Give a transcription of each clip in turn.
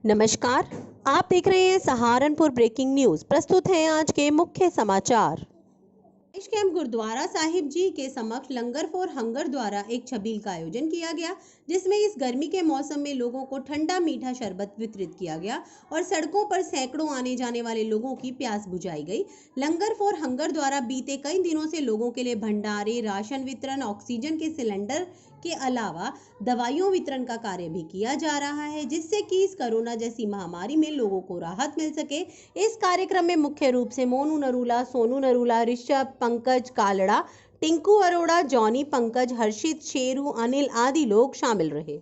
नमस्कार, आप देख रहे हैं सहारनपुर ब्रेकिंग न्यूज। प्रस्तुत हैं आज के मुख्य समाचार। देश कैंप गुरुद्वारा साहिब जी के समक्ष लंगर फॉर हंगर द्वारा एक छबील का आयोजन किया गया, जिसमें इस गर्मी के मौसम में लोगों को ठंडा मीठा शरबत वितरित किया गया और सड़कों पर सैकड़ों आने जाने वाले लोगों की प्यास बुझाई गई। लंगर फॉर हंगर द्वारा बीते कई दिनों से लोगों के लिए भंडारे, राशन वितरण, ऑक्सीजन के सिलेंडर के अलावा दवाइयों वितरण का कार्य भी किया जा रहा है, जिससे कि इस कोरोना जैसी महामारी में लोगों को राहत मिल सके। इस कार्यक्रम में मुख्य रूप से मोनू नरूला, सोनू नरूला, ऋषभ, पंकज कालड़ा, टिंकू अरोड़ा, जॉनी पंकज, हर्षित, शेरू, अनिल आदि लोग शामिल रहे।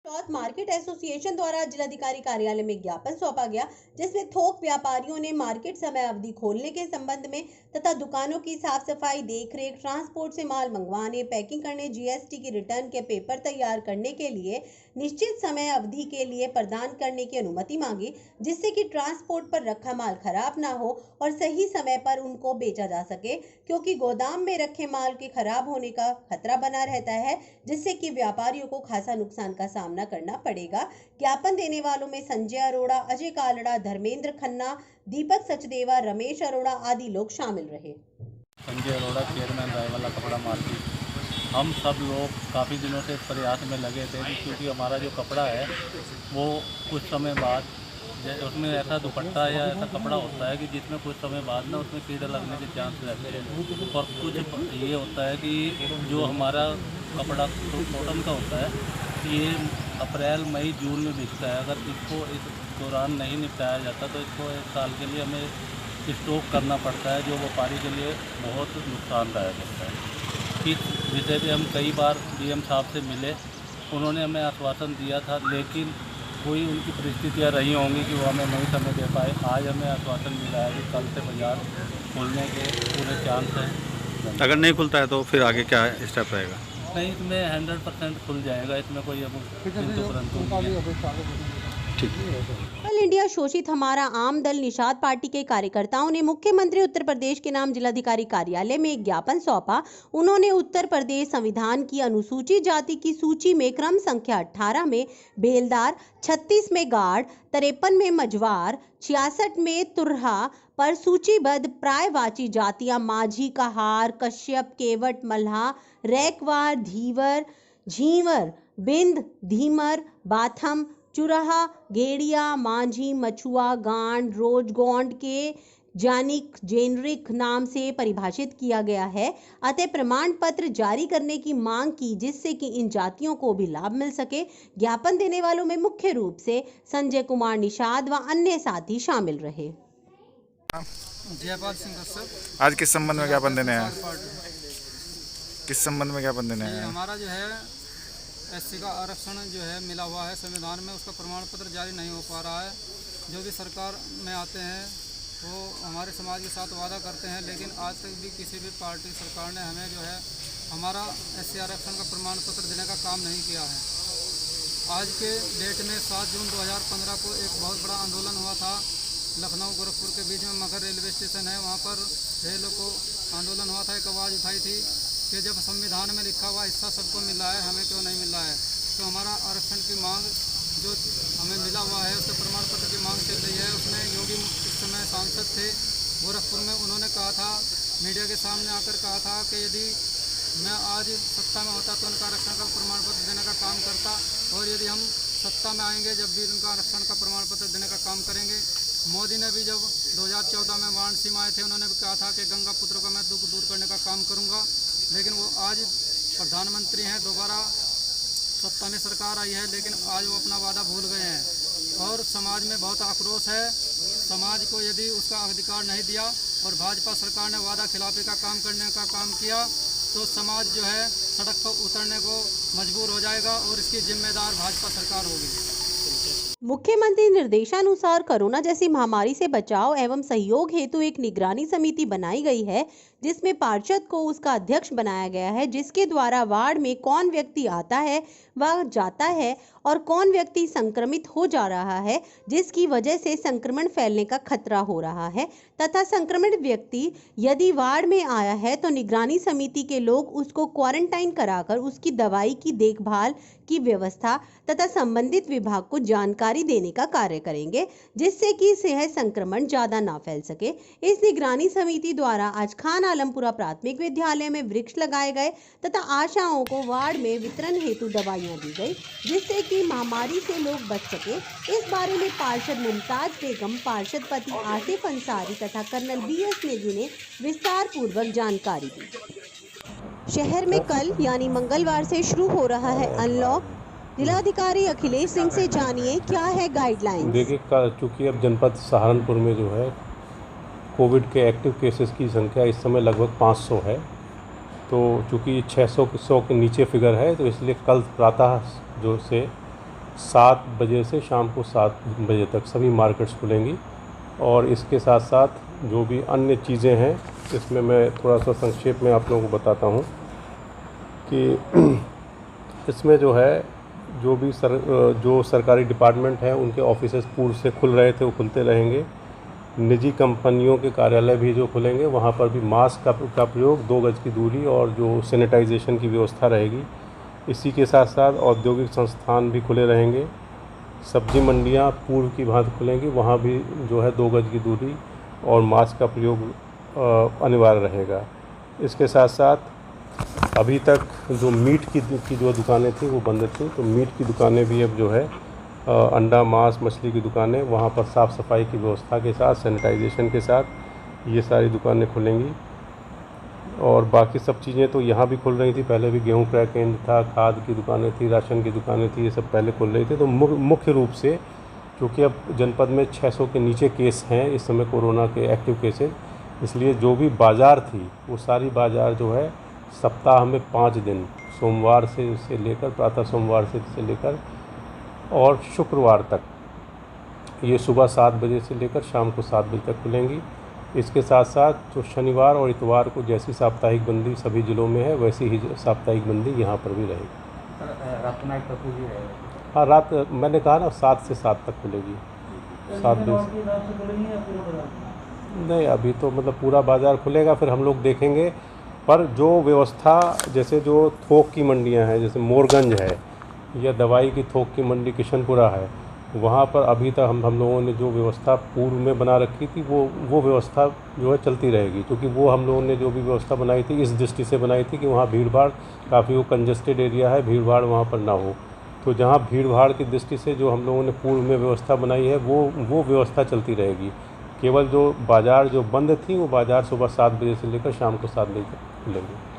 चौथ मार्केट एसोसिएशन द्वारा जिलाधिकारी कार्यालय में ज्ञापन सौंपा गया, जिसमें थोक व्यापारियों ने मार्केट समय अवधि खोलने के संबंध में तथा दुकानों की साफ सफाई, देखरेख, ट्रांसपोर्ट से माल मंगवाने, पैकिंग करने, जीएसटी की रिटर्न के पेपर तैयार करने के लिए निश्चित समय अवधि के लिए प्रदान करने की अनुमति मांगी, जिससे कि ट्रांसपोर्ट पर रखा माल खराब ना हो और सही समय पर उनको बेचा जा सके, क्योंकि गोदाम में रखे माल के खराब होने का खतरा बना रहता है, जिससे कि व्यापारियों को खासा नुकसान का सामना करना पड़ेगा। ज्ञापन देने वालों में संजय अरोड़ा, अजय कालड़ा, धर्मेंद्र खन्ना, दीपक सचदेवा, रमेश अरोड़ा आदि लोग शामिल रहे। संजय अरोड़ा, चेयरमैन रायवाला कपड़ा मार्केट। हम सब लोग काफ़ी दिनों से प्रयास में लगे थे क्योंकि हमारा जो कपड़ा है वो कुछ समय बाद उसमें ऐसा दुपट्टा या ऐसा कपड़ा होता है कि जिसमें कुछ समय बाद ना उसमें कीड़े लगने के चांस रहते हैं, और कुछ ये होता है कि जो हमारा कपड़ा कॉटन का होता है ये अप्रैल, मई, जून में बिकता है। अगर इसको इस दौरान नहीं निपटाया जाता तो इसको एक साल के लिए हमें स्टॉक करना पड़ता है, जो व्यापारी के लिए बहुत नुकसानदायक होता है। इस विषय पे हम कई बार डीएम साहब से मिले, उन्होंने हमें आश्वासन दिया था, लेकिन कोई उनकी परिस्थितियाँ रही होंगी कि वो हमें नहीं समय दे पाए। आज हमें आश्वासन मिला है कि कल से बाजार खुलने के पूरे चांस हैं। अगर नहीं खुलता है तो फिर आगे क्या स्टेप रहेगा? नहीं, इसमें 100% खुल जाएगा, इसमें कोई अब किंतु परंतु नहीं है। ऑल इंडिया शोषित हमारा आम दल निषाद पार्टी के कार्यकर्ताओं ने मुख्यमंत्री उत्तर प्रदेश के नाम जिलाधिकारी कार्यालय में एक ज्ञापन सौंपा। उन्होंने उत्तर प्रदेश संविधान की अनुसूचित जाति की सूची में क्रम संख्या 18 में बेलदार, 36 में गाड़, 53 में मझवार, 66 में तुर्हा पर सूचीबद्ध प्रायवाची जातियां माझी, कहार, कश्यप, केवट, मल्हा, रैकवार, धीवर, झींवर, बिंद, धीमर, बाथम, चुरहा, गेड़िया, मांझी, मछुआ, गांड, रोजगोंड के जेनरिक नाम से परिभाषित किया गया है। अतः प्रमाण पत्र जारी करने की मांग की, जिससे कि इन जातियों को भी लाभ मिल सके। ज्ञापन देने वालों में मुख्य रूप से संजय कुमार निषाद व अन्य साथी शामिल रहे। जयपाल सिंह कश्यप। आज किस संबंध में ज्ञापन देने हैं? किस संबंध में ज्ञापन देने हैं? हमारा जो है एससी का आरक्षण जो है मिला हुआ है संविधान में, उसका प्रमाण पत्र जारी नहीं हो पा रहा है। जो भी सरकार में आते हैं वो हमारे समाज के साथ वादा करते हैं, लेकिन आज तक भी किसी भी पार्टी सरकार ने हमें जो है हमारा एससी आरक्षण का प्रमाण पत्र देने का काम नहीं किया है। आज के डेट में 7 जून 2015 को एक बहुत बड़ा आंदोलन हुआ था लखनऊ गोरखपुर के बीच में। मगर रेलवे स्टेशन है, वहाँ पर रेलों को आंदोलन हुआ था। एक आवाज़ उठाई थी कि जब संविधान में लिखा हुआ हिस्सा सबको मिल रहा है, हमें क्यों नहीं मिल रहा है। तो हमारा आरक्षण की मांग जो हमें मिला हुआ है उसके प्रमाण पत्र की मांग चल रही है। उसमें योगी इस समय सांसद थे गोरखपुर में, उन्होंने कहा था, मीडिया के सामने आकर कहा था कि यदि मैं आज सत्ता में होता तो उनका आरक्षण का प्रमाण पत्र देने का काम करता, और यदि हम सत्ता में आएंगे जब भी उनका आरक्षण का प्रमाण पत्र देने का काम करेंगे। मोदी ने भी जब 2014 में वाराणसी में आए थे, उन्होंने भी कहा था कि गंगा पुत्रों का मैं दुख दूर करने का काम करूंगा, लेकिन वो आज प्रधानमंत्री हैं, दोबारा सत्ता में सरकार आई है, लेकिन आज वो अपना वादा भूल गए हैं और समाज में बहुत आक्रोश है। समाज को यदि उसका अधिकार नहीं दिया और भाजपा सरकार ने वादा खिलाफी का काम करने का काम किया तो समाज जो है सड़क पर उतरने को मजबूर हो जाएगा और इसकी जिम्मेदार भाजपा सरकार होगी। मुख्यमंत्री निर्देशानुसार कोरोना जैसी महामारी से बचाव एवं सहयोग हेतु एक निगरानी समिति बनाई गई है, जिसमें पार्षद को उसका अध्यक्ष बनाया गया है, जिसके द्वारा वार्ड में कौन व्यक्ति आता है व जाता है और कौन व्यक्ति संक्रमित हो जा रहा है, जिसकी वजह से संक्रमण फैलने का खतरा हो रहा है, तथा संक्रमित व्यक्ति यदि वार्ड में आया है तो निगरानी समिति के लोग उसको क्वारंटाइन कराकर उसकी दवाई की देखभाल की व्यवस्था तथा संबंधित विभाग को जानकारी देने का कार्य करेंगे, जिससे कि यह संक्रमण ज्यादा ना फैल सके। इस निगरानी समिति द्वारा आज खान आलमपुरा प्राथमिक विद्यालय में वृक्ष लगाए गए तथा आशाओं को वार्ड में वितरण हेतु दवाइयां दी गई, जिससे कि महामारी से लोग बच सके। इस बारे में पार्षद मुमताज बेगम, पार्षद पति आसिफ अंसारी तथा कर्नल BS नेगी ने विस्तार पूर्वक जानकारी दी। शहर में कल यानी मंगलवार से शुरू हो रहा है अनलॉक। जिलाधिकारी अखिलेश सिंह से जानिए क्या है गाइडलाइन। देखिए, चूँकि अब जनपद सहारनपुर में जो है कोविड के एक्टिव केसेस की संख्या इस समय लगभग 500 है, तो चूँकि 600 के नीचे फिगर है, तो इसलिए कल प्रातः जो से 7 बजे से शाम को 7 बजे तक सभी मार्केट्स खुलेंगी। और इसके साथ साथ जो भी अन्य चीज़ें हैं, इसमें मैं थोड़ा सा संक्षेप में आप लोगों को बताता हूँ कि इसमें जो है जो सरकारी डिपार्टमेंट हैं उनके ऑफिसेज पूर्व से खुल रहे थे वो खुलते रहेंगे। निजी कंपनियों के कार्यालय भी जो खुलेंगे वहाँ पर भी मास्क का प्रयोग, 2 गज की दूरी और जो सैनिटाइजेशन की व्यवस्था रहेगी। इसी के साथ साथ औद्योगिक संस्थान भी खुले रहेंगे। सब्जी मंडियाँ पूर्व की भांति खुलेंगी, वहाँ भी जो है 2 गज की दूरी और मास्क का प्रयोग अनिवार्य रहेगा। इसके साथ साथ अभी तक जो मीट की जो दुकानें थी वो बंद थी, तो मीट की दुकानें भी अब जो है अंडा, मांस, मछली की दुकानें, वहाँ पर साफ़ सफाई की व्यवस्था के साथ, सैनिटाइजेशन के साथ ये सारी दुकानें खुलेंगी। और बाकी सब चीज़ें तो यहाँ भी खुल रही थी, पहले भी गेहूँ क्रय केंद्र था, खाद की दुकानें थी, राशन की दुकानें थी, ये सब पहले खुल रही थी। तो मुख्य रूप से क्योंकि अब जनपद में 600 के नीचे केस हैं इस समय कोरोना के एक्टिव केसेज, इसलिए जो भी बाज़ार थी वो सारी बाज़ार जो है सप्ताह में 5 दिन, सोमवार से लेकर प्रातः सोमवार से लेकर और शुक्रवार तक, ये सुबह 7 बजे से लेकर शाम को 7 बजे तक खुलेंगी। इसके साथ साथ जो शनिवार और इतवार को जैसी साप्ताहिक बंदी सभी ज़िलों में है वैसी ही साप्ताहिक बंदी यहाँ पर भी रहेगी। रात नाइट तक खुली रहेगी? हाँ, रात मैंने कहा ना 7 से 7 तक खुलेगी। 7 बजे नहीं, अभी तो मतलब पूरा बाज़ार खुलेगा, फिर हम लोग देखेंगे। पर जो व्यवस्था, जैसे जो थोक की मंडियां हैं, जैसे मोरगंज है या दवाई की थोक की मंडी किशनपुरा है, वहाँ पर अभी तक हम लोगों ने जो व्यवस्था पूर्व में बना रखी थी वो व्यवस्था जो है चलती रहेगी। क्योंकि वो हम लोगों ने जो भी व्यवस्था बनाई थी इस दृष्टि से बनाई थी कि वहाँ भीड़ भाड़ काफ़ी, वो कंजस्टेड एरिया है, भीड़ भाड़ वहाँ पर ना हो। तो जहाँ भीड़ भाड़ की दृष्टि से जो हम लोगों ने पूर्व में व्यवस्था बनाई है वो व्यवस्था चलती रहेगी। केवल जो बाज़ार जो बंद थी वो बाज़ार सुबह 7 बजे से लेकर शाम को 7 बजे तक खुलेंगे।